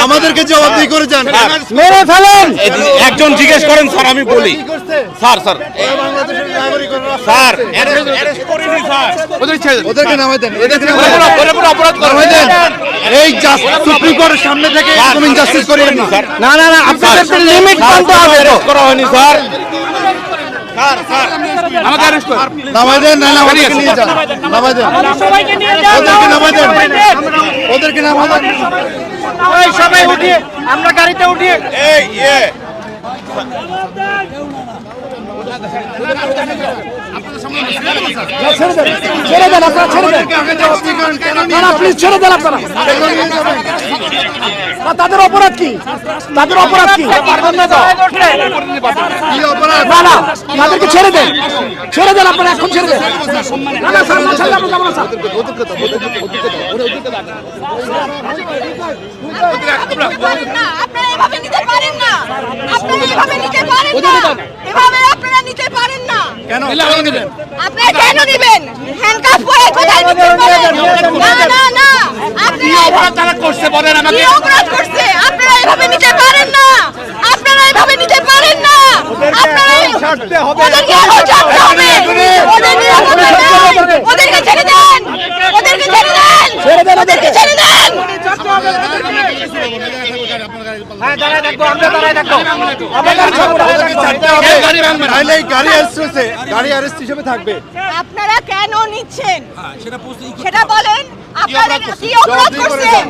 আমাদেরকে জবাবদিহি করে যান। মেরে ফেলেন। একজন জিজ্ঞেস করেন স্যার, আমি বলি স্যার স্যার স্যার ওদেরকে নামাই দেন, এই সুপ্রিম কোর্টের সামনে থেকে ইনজাস্টিস করিয়েন না স্যার। না না না, আপনাদের লিমিট মানতে হবে। করা হয়নি স্যার। নামাই দেন, না না ওদেরকে নিয়ে যান, নামাই দেন, ওদেরকে নামাই দেন, ওদেরকে নামাই দেন। সবাই উঠিয়ে আমরা গাড়িতে উঠিয়ে এই ছেড়ে দেন, আপনারা ছেড়ে দেন। না না প্লিজ ছেড়ে দেন আপনারা। তাদের অপরাধ কি? তাদের অপরাধ কি? না না তাদেরকে ছেড়ে দেন, ছেড়ে দেন আপনারা, এখন ছেড়ে দেন। না না স্যার, না ছেড়ে আমরা যাবো না স্যার। আপনারা এভাবে নিতে পারেন না, আপনারা এভাবে নিতে পারেন না, এভাবে আপনারা নিতে পারেন না। কেন নেবেন? আপনারা কেন নেবেন? হ্যান্ডকাফ পরে কোথায় নিতে পারেন? না না না, আপনারা অপরাধ তারা করছে বলেন আমাকে। কি অপরাধ করছে? আপনারা এভাবে নিতে পারেন না, আপনারা এভাবে নিতে পারেন না। আপনারা ওদেরকে এখন ছাড়তে হবে, ওদের নিরাপত্তা দেন, ওদেরকে ছেড়ে দেন, ওদেরকে ছেড়ে দেন, ওদেরকে ছেড়ে দেন। হ্যাঁ দাঁড়ায় থাকবো, আমরা দাঁড়ায় থাকবো। গাড়ি অ্যারেস্ট হিসেবে থাকবে। আপনারা কেন নিচ্ছেন সেটা বলেন। আপনারা কি অপরাধ করছেন?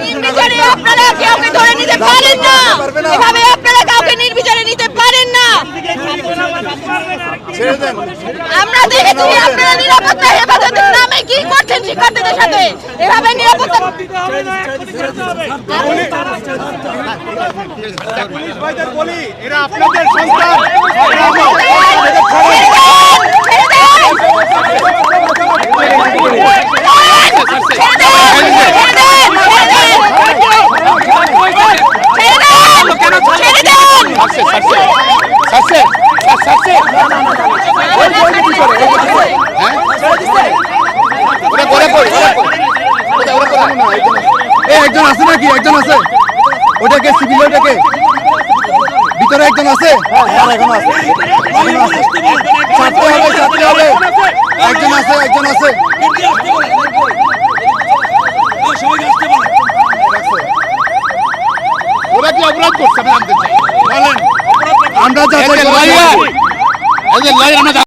নির্বিচারে আপনারা কাউকে ধরে নিতে পারেন না, এভাবে আপনারা কাউকে নির্বিচারে নিতে পারেন না। আমরা দেখেছি আপনারা নিরাপত্তা হেফাজতের নামে কি করছেন শিক্ষার্থীদের সাথে, এভাবে নিরাপত্তা এরা আপনাদের সন্তান। একজন আছে নাকি? একজন আছে? ওটাকে সিভিল, ওটাকে ভিতরে একজন আছে? ছাড়তে হবে, ছাড়তে হবে। একজন আছে, একজন আছে। ওরা কি অপরাধ করছে? আমরা যাচাই